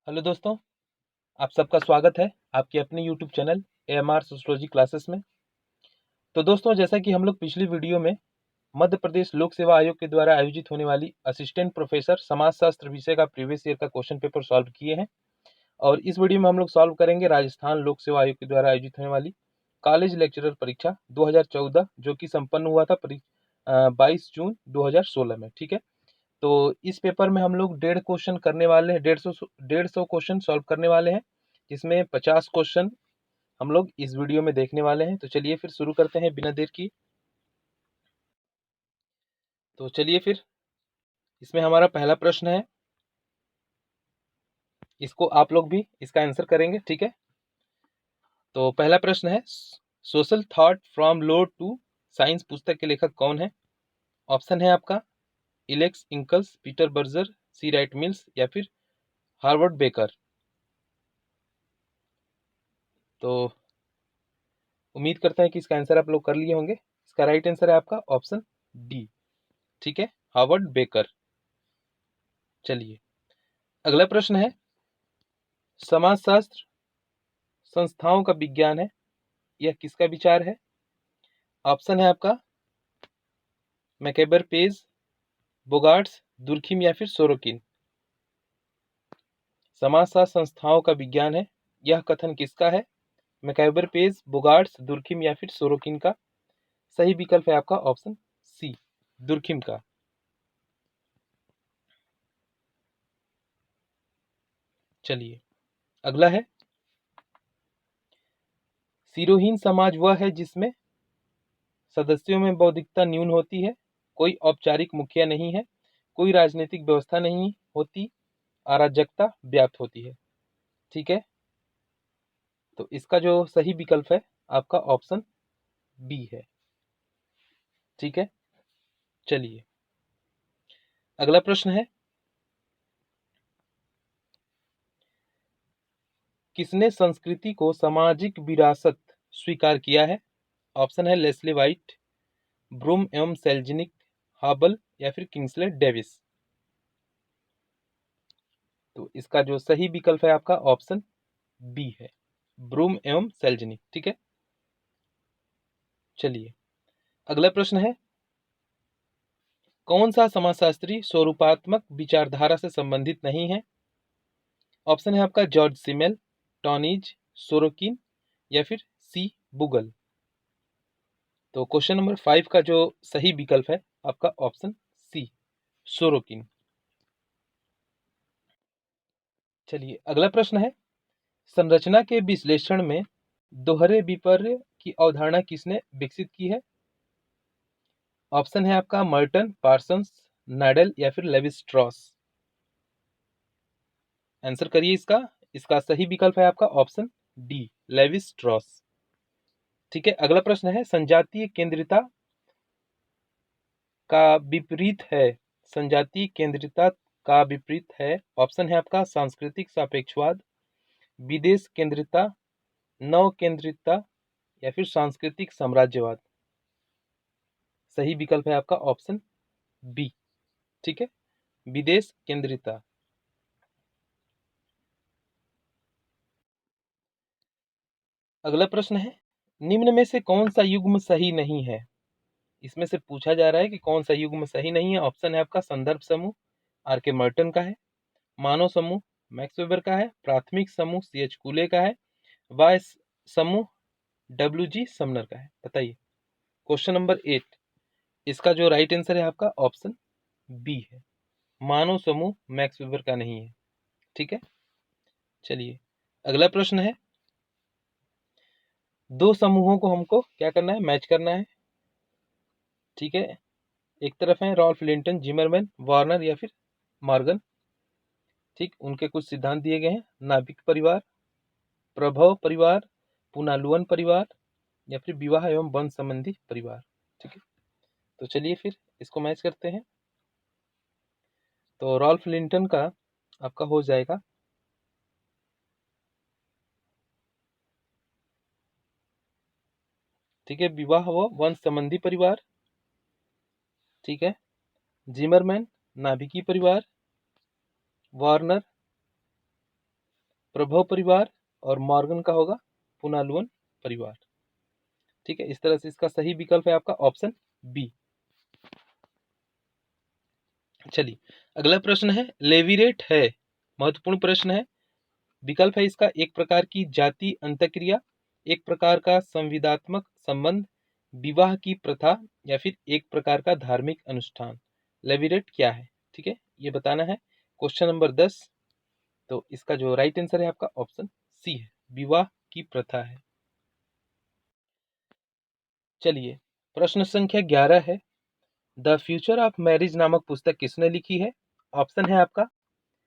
Hello दोस्तों, आप सबका स्वागत है आपके अपने YouTube channel AMR sociology classes में। तो दोस्तों, जैसा कि हम लोग पिछली वीडियो में मध्य प्रदेश लोक सेवा आयोग के द्वारा आयोजित होने वाली असिस्टेंट प्रोफेसर समाजशास्त्र विषय का प्रीवियस ईयर का क्वेश्चन पेपर सॉल्व किए हैं, और इस वीडियो में हम लोग सॉल्व करेंगे राजस्थान लोक सेवा आयोग के द्वारा आयोजित होने वाली कॉलेज लेक्चरर परीक्षा 2014, जो कि संपन्न हुआ था 22 जून 2016 में। ठीक है, तो इस पेपर में हम लोग 150 क्वेश्चन करने वाले हैं, 150 क्वेश्चन सॉल्व करने वाले हैं, जिसमें 50 क्वेश्चन हम लोग इस वीडियो में देखने वाले हैं। तो चलिए फिर शुरू करते हैं बिना देर की। तो चलिए फिर, इसमें हमारा पहला प्रश्न है, इसको आप लोग भी इसका आंसर करेंगे। ठीक है, तो पहला प्रश्न है, social thought from lore to science पुस्तक के लेखक कौन है? ऑप्शन है आपका Alex Inkeles, Peter Berger, C Wright Mills या फिर हार्वर्ड बेकर। तो उम्मीद करते हैं कि इसका आंसर आप लोग कर लिए होंगे। इसका राइट आंसर है आपका ऑप्शन डी। ठीक है, हार्वर्ड बेकर। चलिए, अगला प्रश्न है, समाजशास्त्र संस्थाओं का विज्ञान है, यह किसका विचार है? ऑप्शन है आपका मैकेबर पेज, बोगार्ट्स, दुर्खिम या फिर सोरोकिन। समाजशास्त्र संस्थाओं का विज्ञान है, यह कथन किसका है? मैकेबर पेज, बोगार्ट्स, दुर्खिम या फिर सोरोकिन का। सही विकल्प है आपका ऑप्शन सी, दुर्खिम का। चलिए, अगला है, सिरोहीन समाज वह है जिसमें सदस्यों में बौद्धिकता न्यून होती है, कोई औपचारिक मुखिया नहीं है, कोई राजनीतिक व्यवस्था नहीं होती, अराजकता व्याप्त होती है। ठीक है, तो इसका जो सही विकल्प है आपका ऑप्शन बी है। ठीक है, चलिए, अगला प्रश्न है, किसने संस्कृति को सामाजिक विरासत स्वीकार किया है? ऑप्शन है लेस्ली वाइट, ब्रूम एवं सेल्जनिक, हाबल या फिर किंग्सले डेविस। तो इसका जो सही विकल्प है आपका ऑप्शन बी है, ब्रूम एवं सेल्जनिक। ठीक है, चलिए, अगला प्रश्न है, कौन सा समाजशास्त्री स्वरूपात्मक विचारधारा से संबंधित नहीं है? ऑप्शन है आपका जॉर्ज सिमेल, टॉनिज, सोरोकिन या फिर सी बुगल। तो क्वेश्चन नंबर 5 का जो सही विकल्प है आपका ऑप्शन सी, सोरोकिन। चलिए, अगला प्रश्न है, संरचना के विश्लेषण में दोहरे विपर्य की अवधारणा किसने विकसित की है? ऑप्शन है आपका मर्टन, पार्सन्स, नाडेल या फिर लेवी स्ट्रॉस। आंसर करिए इसका। इसका सही विकल्प है आपका ऑप्शन डी, लेवी स्ट्रॉस। ठीक है, अगला प्रश्न है, संजातीय केंद्रिता का विपरीत है, संजातीय केंद्रिता का विपरीत है। ऑप्शन है आपका सांस्कृतिक सापेक्षवाद, विदेश केंद्रिता, नव केंद्रिता या फिर सांस्कृतिक साम्राज्यवाद। सही विकल्प है आपका ऑप्शन बी। ठीक है, विदेश केंद्रिता। अगला प्रश्न है, निम्न में से कौन सा युग्म सही नहीं है? इसमें से पूछा जा रहा है कि कौन सा युग्म सही नहीं है। ऑप्शन है आपका संदर्भ समूह आर के मर्टन का है, मानव समूह मैक्स वेबर का है, प्राथमिक समूह सी एच कूले का है, वाय समूह डब्ल्यू जी समनर का है। बताइए, क्वेश्चन नंबर 8, इसका जो राइट आंसर है आपका ऑप्शन बी है, मानव समूह मैक्स वेबर का नहीं है। ठीक है, चलिए, अगला प्रश्न है, दो समूहों को हमको क्या करना है, मैच करना है। ठीक है, एक तरफ है रॉल्फ लिंटन, जिमरमैन, वार्नर या फिर मॉर्गन। ठीक, उनके कुछ सिद्धांत दिए गए हैं, नाभिक परिवार, प्रभव परिवार, पुनालुअन परिवार या फिर विवाह एवं वंश संबंधी परिवार। ठीक है, तो चलिए फिर इसको मैच करते हैं। तो रॉल्फ लिंटन का आपका हो जाएगा ठीक है, विवाह व वंश संबंधी परिवार। ठीक है, जिमरमैन नाभिकीय परिवार, वार्नर प्रभव परिवार, और मॉर्गन का होगा पुनालुवन परिवार। ठीक है, इस तरह से इसका सही विकल्प है आपका ऑप्शन बी। चलिए अगला प्रश्न है, लेविरेट है, महत्वपूर्ण प्रश्न है। विकल्प है इसका, एक प्रकार की जाति अंतक्रिया, एक प्रकार का संविदात्मक संबंध, विवाह की प्रथा, या फिर एक प्रकार का धार्मिक अनुष्ठान। लेविरेट क्या है, ठीक है, ये बताना है। क्वेश्चन नंबर 10, तो इसका जो राइट आंसर है आपका ऑप्शन सी है, विवाह की प्रथा है। चलिए प्रश्न संख्या 11 है, द फ्यूचर ऑफ मैरिज नामक पुस्तक किसने लिखी है। ऑप्शन है आपका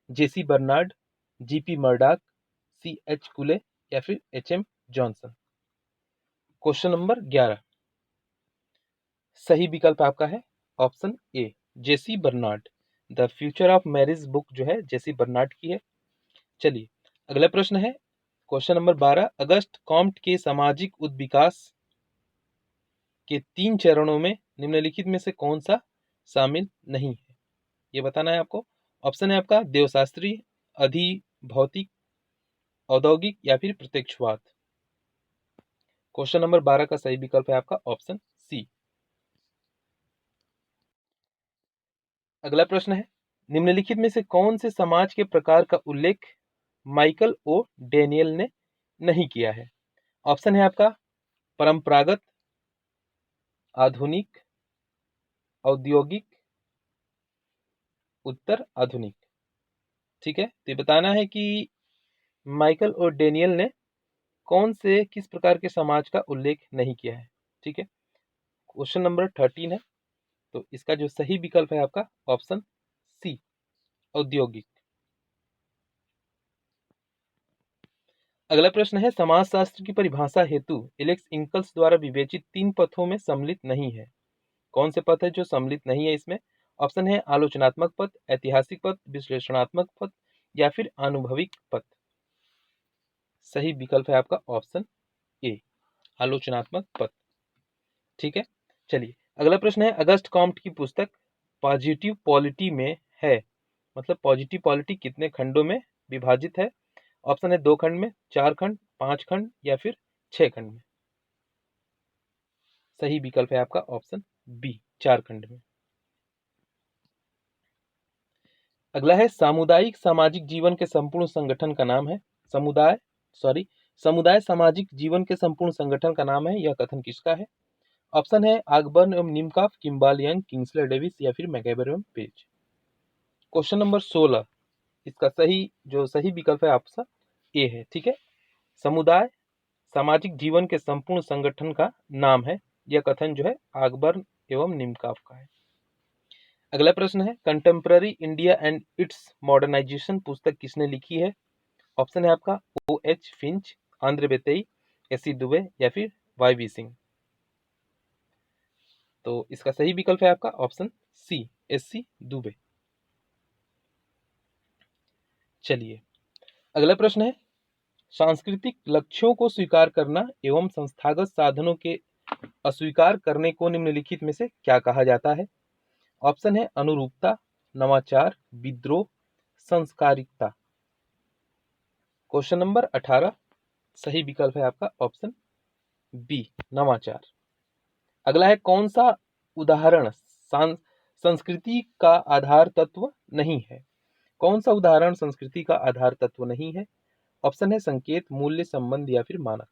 Jessie Bernard, GP Murdock, C H Cooley, या फिर H M Johnson. Question number 11, सही विकल्प आपका है option A, Jessie Bernard. The future of marriage book जो है जेसी बर्नार्ड की है। चलिए अगला प्रश्न है, क्वेश्चन नंबर 12, अगस्त कॉम्ट के सामाजिक उद्विकास के 3 चरणों में निम्नलिखित में से कौन सा शामिल नहीं है, ये बताना है आपको। ऑप्शन है आपका देवशास्त्री, अधिभौतिक, औद्योगिक, या फिर प्रत्यक्षवाद। क्वेश्चन नंबर 12 का सही विकल्प है आपका ऑप्शन सी। अगला प्रश्न है, निम्नलिखित में से कौन से समाज के प्रकार का उल्लेख माइकल ओ डेनियल ने नहीं किया है। ऑप्शन है आपका परंपरागत, आधुनिक, औद्योगिक, उत्तर आधुनिक। ठीक है, तो ये बताना है कि माइकल और डेनियल ने कौन से किस प्रकार के समाज का उल्लेख नहीं किया है। ठीक है, क्वेश्चन नंबर 13 है, तो इसका जो सही विकल्प है आपका ऑप्शन सी, औद्योगिक। अगला प्रश्न है, समाजशास्त्र की परिभाषा हेतु एलेक्स इंकल्स द्वारा विवेचित 3 पथों में सम्मिलित नहीं है। कौन से पथ है जो सम्मिलित नहीं है इसमें। ऑप्शन है आलोचनात्मक पथ, ऐतिहासिक पथ, विश्लेषणात्मक पथ, या फिर आनुभविक पथ। सही विकल्प है आपका ऑप्शन ए, आलोचनात्मक पथ। ठीक है, चलिए अगला प्रश्न है, अगस्ट कॉम्ट की पुस्तक पॉजिटिव पॉलिटी में है, मतलब पॉजिटिव पॉलिटी कितने खंडों में विभाजित है। ऑप्शन है 2 खंड में, 4 खंड, 5 खंड, या फिर 6 खंड में। सही विकल्प है आपका ऑप्शन बी, 4 खंड में। अगला है, सामुदायिक सामाजिक जीवन के संपूर्ण संगठन का नाम है। समुदाय सामाजिक जीवन के संपूर्ण संगठन का नाम है, यह कथन किसका है। ऑप्शन है आगबर्न एवं निमकॉफ, किम्बाल यंग, किंग्सले डेविस, या फिर मैकइवर एवं पेज। क्वेश्चन नंबर 16, इसका सही विकल्प है आपका ए है। ठीक है, समुदाय सामाजिक जीवन के संपूर्ण संगठन का नाम है, यह कथन जो है आगबर्न एवं निमकॉफ का है। अगला प्रश्न है, contemporary India and its modernization पुस्तक किसने लिखी है। ऑप्शन है आपका O H Finch, Andre Beteille, S C Dube, या फिर वाई वी सिंह। तो इसका सही विकल्प है आपका option C, S C Dube. चलिए अगला प्रश्न है, सांस्कृतिक लक्ष्यों को स्वीकार करना एवं संस्थागत साधनों के अस्वीकार करने को निम्नलिखित में से क्या कहा जाता है। ऑप्शन है अनुरूपता, नवाचार, विद्रोह, संस्कारिकता। क्वेश्चन नंबर 18, सही विकल्प है आपका ऑप्शन बी, नवाचार। अगला है, कौन सा उदाहरण संस्कृति का आधार तत्व नहीं है। कौन सा उदाहरण संस्कृति का आधार तत्व नहीं है। ऑप्शन है संकेत, मूल्य, संबंध, या फिर मानक।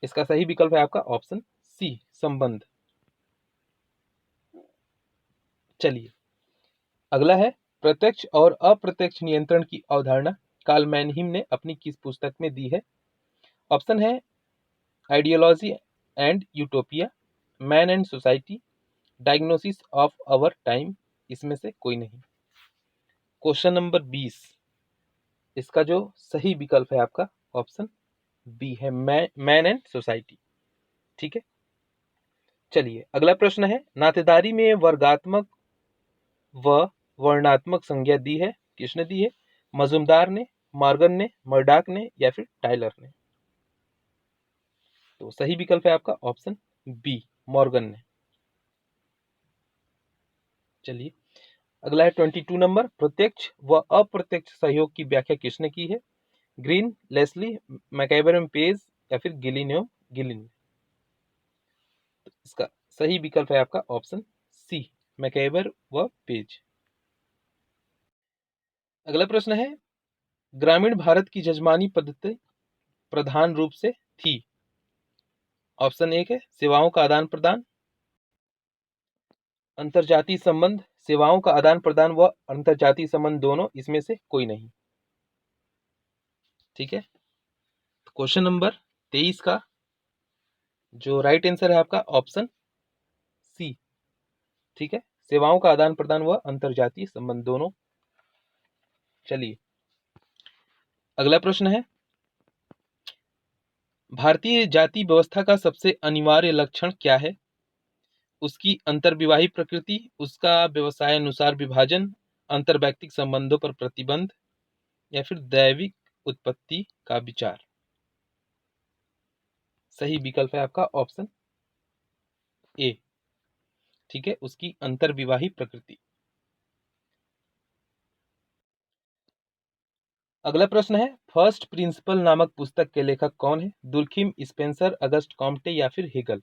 इसका सही विकल्प है आपका ऑप्शन सी, संबंध। चलिए अगला है, प्रत्यक्ष और अप्रत्यक्ष नियंत्रण की अवधारणा कार्ल मैनहीम ने अपनी किस पुस्तक में दी है। ऑप्शन है ideology and utopia, man and society, diagnosis of our time, इसमें से कोई नहीं। क्वेश्चन नंबर 20, इसका जो सही विकल्प है आपका ऑप्शन बी है, मैन एंड सोसाइटी। ठीक है, चलिए अगला प्रश्न है, नातेदारी में वर्गात्मक व वर्णात्मक संज्ञा दी है, किसने दी है। मजुमदार ने, मॉर्गन ने, मर्डॉक ने, या फिर टाइलर ने। तो सही विकल्प है आपका ऑप्शन बी, मॉर्गन ने। चलिए अगला है 22 नंबर, प्रत्यक्ष व अप्रत्यक्ष सहयोग की व्याख्या किसने की है। ग्रीन, लेस्ली, मैकइवर एंड पेज या फिर गिलिनो गिलिन। तो इसका सही विकल्प है आपका ऑप्शन सी, मैकइवर व पेज। अगला प्रश्न है, ग्रामीण भारत की जजमानी पद्धति प्रधान रूप से थी। ऑप्शन एक है सेवाओं का आदान प्रदान, अंतरजातीय संबंध, सेवाओं का आदान प्रदान व अंतरजातीय संबंध दोनों, इसमें से कोई नहीं। ठीक है, क्वेश्चन नंबर 23 का जो राइट आंसर है आपका ऑप्शन सी। ठीक है, सेवाओं का आदान प्रदान व अंतरजातीय संबंध दोनों। चलिए अगला प्रश्न है, भारतीय जाति व्यवस्था का सबसे अनिवार्य लक्षण क्या है? उसकी अंतर्विवाही प्रकृति, उसका व्यवसाय अनुसार विभाजन, अंतर्वैयक्तिक संबंधों पर प्रतिबंध या फिर दैविक उत्पत्ति का विचार। सही विकल्प है आपका ऑप्शन ए। ठीक है, उसकी अंतर्विवाही प्रकृति। अगला प्रश्न है, फर्स्ट प्रिंसिपल नामक पुस्तक के लेखक कौन है? दुर्खिम, स्पेंसर, अगस्ट कॉम्टे या फिर हेगल।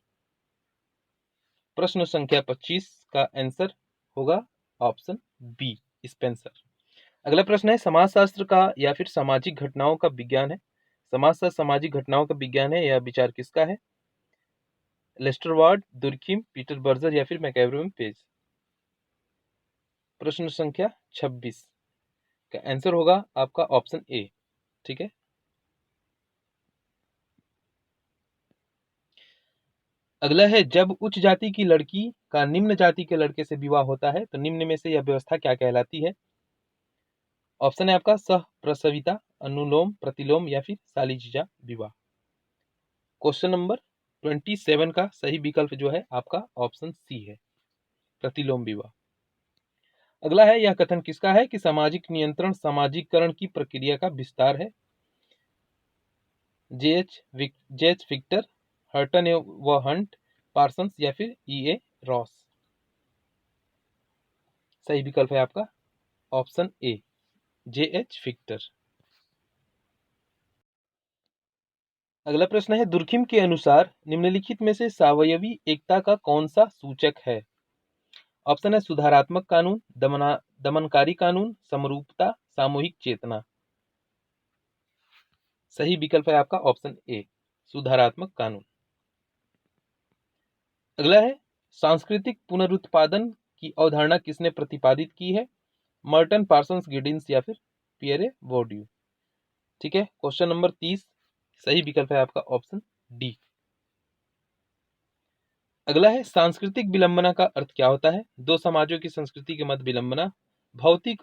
प्रश्न संख्या 25 का आंसर होगा ऑप्शन बी, स्पेंसर। अगला प्रश्न है, समाजशास्त्र का या फिर सामाजिक घटनाओं का विज्ञान है? समाजशास्त्र सामाजिक घटनाओं का विज्ञान है, यह विचार किसका है? Lester Ward, Durkheim, Peter Berger या फिर मैकइवर पेज। प्रश्न संख्या 26 का आंसर होगा आपका ऑप्शन ए। ठीक है, अगला है, जब उच्च जाति की लड़की का निम्न जाति के लड़के से विवाह होता है तो निम्न में से यह व्यवस्था क्या कहलाती है? ऑप्शन है आपका सह प्रसविता, अनुलोम प्रतिलोम या फिर शालीजिजा विवाह। क्वेश्चन नंबर 27 का सही विकल्प जो है आपका ऑप्शन सी है, प्रतिलोम विवाह। अगला है, यह कथन किसका है कि सामाजिक नियंत्रण सामाजिकरण की प्रक्रिया का विस्तार है? जेएच विक्टर, हर्टन व हंट, पार्सन्स या फिर ई ए रॉस। सही विकल्प है आपका ऑप्शन ए, जेएच विक्टर। अगला प्रश्न है, दुर्खिम के अनुसार निम्नलिखित में से सावयवी एकता का कौन सा सूचक है? ऑप्शन है सुधारात्मक कानून, दमनकारी कानून, समरूपता, सामूहिक चेतना। सही विकल्प है आपका ऑप्शन ए, सुधारात्मक कानून। अगला है, सांस्कृतिक पुनरुत्पादन की अवधारणा किसने प्रतिपादित की है? मर्टन, पार्सन्स, गिडिंस या फिर पियरे बोर्डियू। ठीक है, क्वेश्चन नंबर 30 सही विकल्प है आपका ऑप्शन डी। अगला है, सांस्कृतिक विलंबना का अर्थ क्या होता है? दो समाजों की संस्कृति के मध्य विलंबना, भौतिक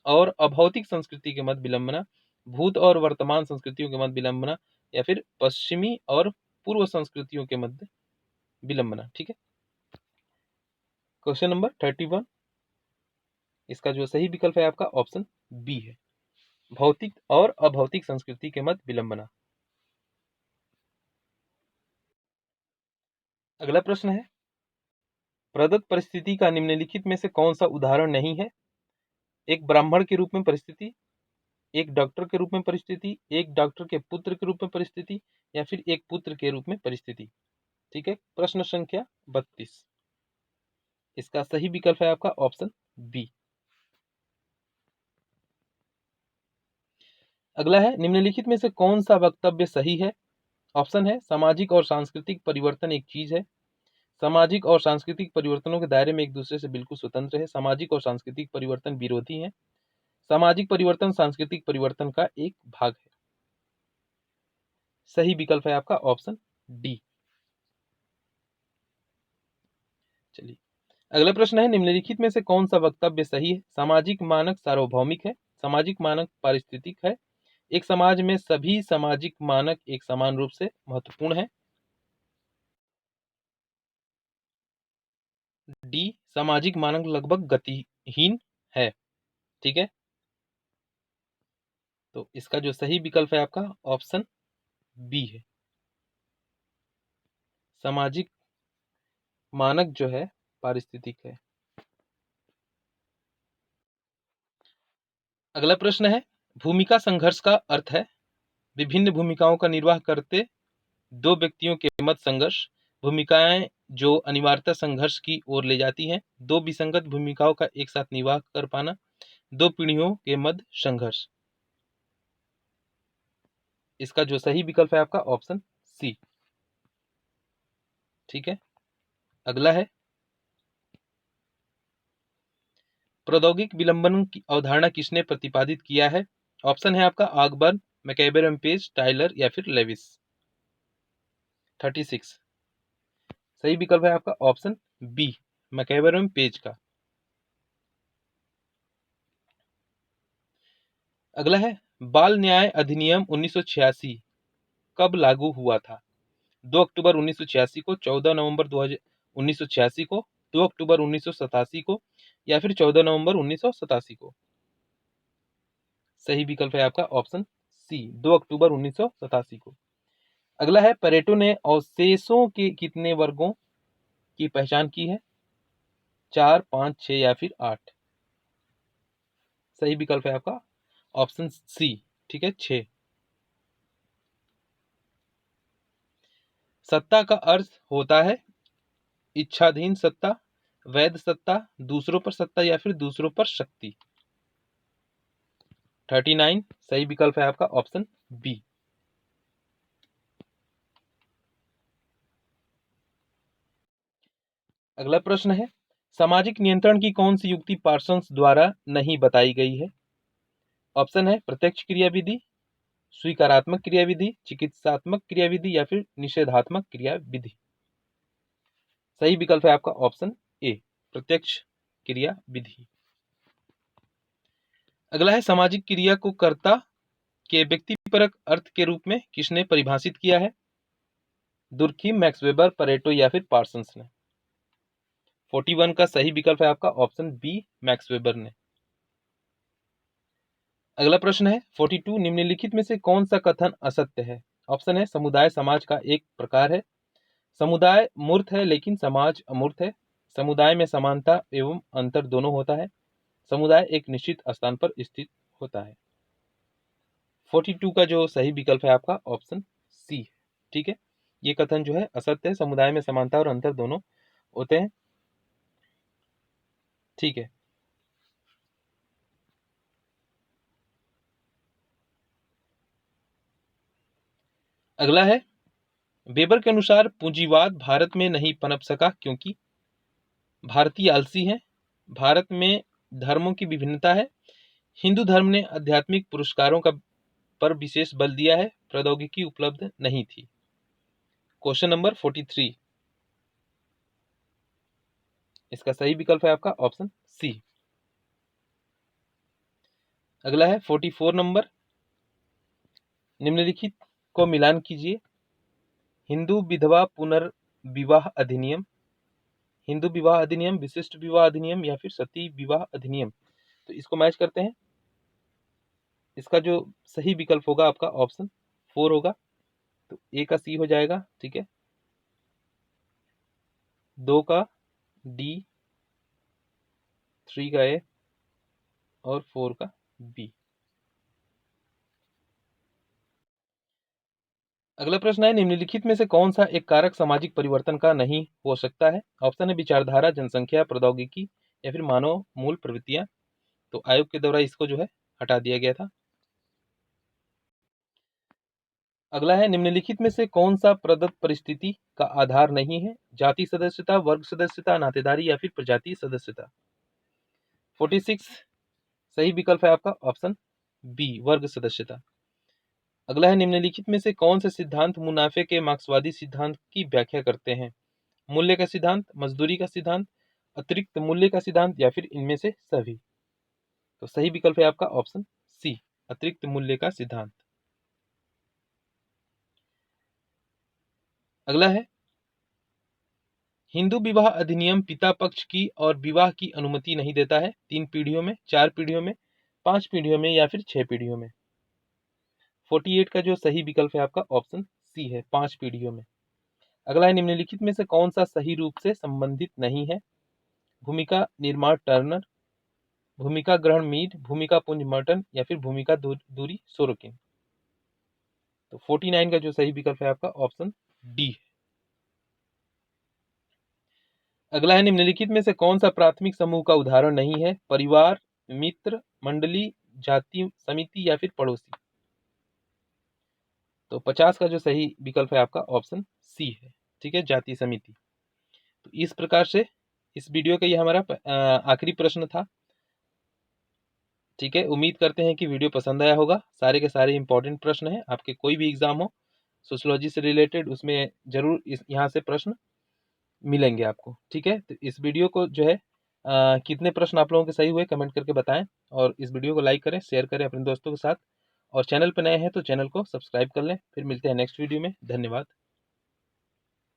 और अभौतिक संस्कृति के मध्य विलंबना, भूत और वर्तमान संस्कृतियों के मध्य विलंबना या फिर पश्चिमी और पूर्व संस्कृतियों के मध्य विलंबना। ठीक है, क्वेश्चन नंबर 31 इसका जो सही विकल्प है आपका ऑप्शन बी है, भौतिक और अभौतिक संस्कृति के मध्य विलंबना। अगला प्रश्न है, प्रदत्त परिस्थिति का निम्नलिखित में से कौन सा उदाहरण नहीं है? एक ब्राह्मण के रूप में परिस्थिति, एक डॉक्टर के रूप में परिस्थिति, एक डॉक्टर के पुत्र के रूप में परिस्थिति या फिर एक पुत्र के रूप में परिस्थिति। ठीक है, प्रश्न संख्या 32 इसका सही विकल्प है आपका ऑप्शन बी। अगला है, निम्नलिखित में से कौन सा वक्तव्य सही है? ऑप्शन है सामाजिक और सांस्कृतिक परिवर्तन एक चीज है, सामाजिक और सांस्कृतिक परिवर्तनों के दायरे में एक दूसरे से बिल्कुल स्वतंत्र है, सामाजिक और सांस्कृतिक परिवर्तन विरोधी है, सामाजिक परिवर्तन सांस्कृतिक परिवर्तन का एक भाग है। सही विकल्प है आपका ऑप्शन डी। चलिए अगला प्रश्न है, निम्नलिखित में से कौन सा वक्तव्य सही है? सामाजिक मानक सार्वभौमिक है, सामाजिक मानक पारिस्थितिक है, एक समाज में सभी सामाजिक मानक एक समान रूप से महत्वपूर्ण है। डी, सामाजिक मानक लगभग गतिहीन है। ठीक है, तो इसका जो सही विकल्प है आपका ऑप्शन बी है, सामाजिक मानक जो है पारिस्थितिक है। अगला प्रश्न है, भूमिका संघर्ष का अर्थ है विभिन्न भूमिकाओं का निर्वाह करते दो व्यक्तियों के मध्य संघर्ष। भूमिकाएं जो अनिवार्यता संघर्ष की ओर ले जाती हैं। दो विसंगत भूमिकाओं का एक साथ निर्वाह कर पाना। दो पीढ़ियों के मध्य संघर्ष। इसका जो सही विकल्प है आपका ऑप्शन सी। ठीक है, अगला है प्रौद्योगिक विलंबन की अवधारणा किसने प्रतिपादित किया है। ऑप्शन है आपका ऑकबर्न, मैकइवर पेज, टाइलर या फिर लेविस। 36 सही विकल्प है आपका ऑप्शन बी, मैकइवर पेज का। अगला है बाल न्याय अधिनियम 1986 कब लागू हुआ था। 2 अक्टूबर 1986 को, 14 नवंबर 1986 को, 2 अक्टूबर 1987 को या फिर 14 नवंबर 1987 को। सही विकल्प है आपका ऑप्शन सी, 2 अक्टूबर 1987 को। अगला है पेरेटो ने अवशेषों के कितने वर्गों की पहचान की है। 4, 5, 6 या फिर 8। सही विकल्प है आपका ऑप्शन सी। ठीक है, 6। सत्ता का अर्थ होता है इच्छाधीन सत्ता, वैध सत्ता, दूसरों पर सत्ता या फिर दूसरों पर शक्ति। 39 सही विकल्प है आपका ऑप्शन बी। अगला प्रश्न है सामाजिक नियंत्रण की कौन सी युक्ति पार्सन्स द्वारा नहीं बताई गई है। ऑप्शन है प्रत्यक्ष क्रियाविधि, स्वीकारात्मक क्रियाविधि, चिकित्सात्मक क्रियाविधि या फिर निषेधात्मक क्रियाविधि। सही विकल्प है आपका ऑप्शन ए, प्रत्यक्ष क्रियाविधि। अगला है सामाजिक क्रिया को कर्ता के व्यक्तिपरक अर्थ के रूप में किसने परिभाषित किया है। दुर्खिम, मैक्स वेबर, परेटो या फिर पार्सन्स ने। 41 का सही विकल्प है आपका ऑप्शन बी, मैक्स वेबर ने। अगला प्रश्न है 42 निम्नलिखित में से कौन सा कथन असत्य है। ऑप्शन है समुदाय समाज का एक प्रकार है, समुदाय मूर्त है लेकिन समाज अमूर्त है, समुदाय में समानता एवं अंतर दोनों होता है, समुदाय एक निश्चित स्थान पर स्थित होता है। 42 का जो सही विकल्प है आपका ऑप्शन सी। ठीक है, ये कथन जो है असत्य है, समुदाय में समानता और अंतर दोनों होते हैं। ठीक है, अगला है वेबर के अनुसार पूंजीवाद भारत में नहीं पनप सका क्योंकि भारतीय आलसी हैं, भारत में धर्मों की विभिन्नता है, हिंदू धर्म ने आध्यात्मिक पुरस्कारों का पर विशेष बल दिया है, प्रौद्योगिकी उपलब्ध नहीं थी। क्वेश्चन नंबर 43 इसका सही विकल्प है आपका ऑप्शन सी। अगला है 44 नंबर निम्नलिखित को मिलान कीजिए। हिंदू विधवा पुनर्विवाह अधिनियम, हिंदू विवाह अधिनियम, विशिष्ट विवाह अधिनियम या फिर सती विवाह अधिनियम। तो इसको मैच करते हैं। इसका जो सही विकल्प होगा आपका ऑप्शन 4 होगा, तो ए का सी हो जाएगा। ठीक है, 2 का डी, 3 का ए और 4 का बी। अगला प्रश्न है निम्नलिखित में से कौन सा एक कारक सामाजिक परिवर्तन का नहीं हो सकता है। ऑप्शन है विचारधारा, जनसंख्या, प्रौद्योगिकी या फिर मानव मूल प्रवृत्तियां। तो आयोग के द्वारा इसको जो है हटा दिया गया था। अगला है निम्नलिखित में से कौन सा प्रदत्त परिस्थिति का आधार नहीं है। जाति सदस्यता, वर्ग सदस्यता, नातेदारी या फिर प्रजातीय सदस्यता। 46 सही विकल्प है आपका ऑप्शन बी, वर्ग सदस्यता। अगला है निम्नलिखित में से कौन से सिद्धांत मुनाफे के मार्क्सवादी सिद्धांत की व्याख्या करते हैं। मूल्य का सिद्धांत, मजदूरी का सिद्धांत, अतिरिक्त मूल्य का सिद्धांत या फिर इनमें से सभी। तो सही विकल्प है आपका ऑप्शन सी, अतिरिक्त मूल्य का सिद्धांत। अगला है हिंदू विवाह अधिनियम पिता पक्ष की और विवाह की अनुमति नहीं देता है। 3 पीढ़ियों में, 4 पीढ़ियों में, 5 पीढ़ियों में या फिर 6 पीढ़ियों में। 48 का जो सही विकल्प है आपका ऑप्शन सी है, 5 पीढ़ियों में। अगला है निम्नलिखित में से कौन सा सही रूप से संबंधित नहीं है। भूमिका निर्माण टर्नर, भूमिका ग्रहण मीड, भूमिका पुंज मर्टन या फिर भूमिका दूरी सोरोकिन। तो 49 का जो सही विकल्प है आपका ऑप्शन डी है। अगला है, निम्नलिखित में से कौन सा प्राथमिक समूह का उदाहरण नहीं है? परिवार, मित्र, मंडली, जाति समिति या फिर पड़ोसी। तो 50 का जो सही विकल्प है आपका ऑप्शन सी है, ठीक है, जाति समिति। तो इस प्रकार से इस वीडियो का ये हमारा आखिरी प्रश्न था, ठीक है। उम्मीद करते हैं कि वीडियो पसंद आया होगा। सारे के सारे इंपॉर्टेंट प्रश्न हैं, आपके कोई भी एग्जाम हो सोशियोलॉजी से रिलेटेड, उसमें जरूर यहाँ से प्रश्न मिलेंगे आपको, ठीक है। तो इस वीडियो को जो है कितने प्रश्न आप लोगों के सही हुए कमेंट करके बताएं, और इस वीडियो को लाइक करें, शेयर करें अपने दोस्तों के साथ, और चैनल पर नए हैं तो चैनल को सब्सक्राइब कर लें। फिर मिलते हैं नेक्स्ट वीडियो में। धन्यवाद।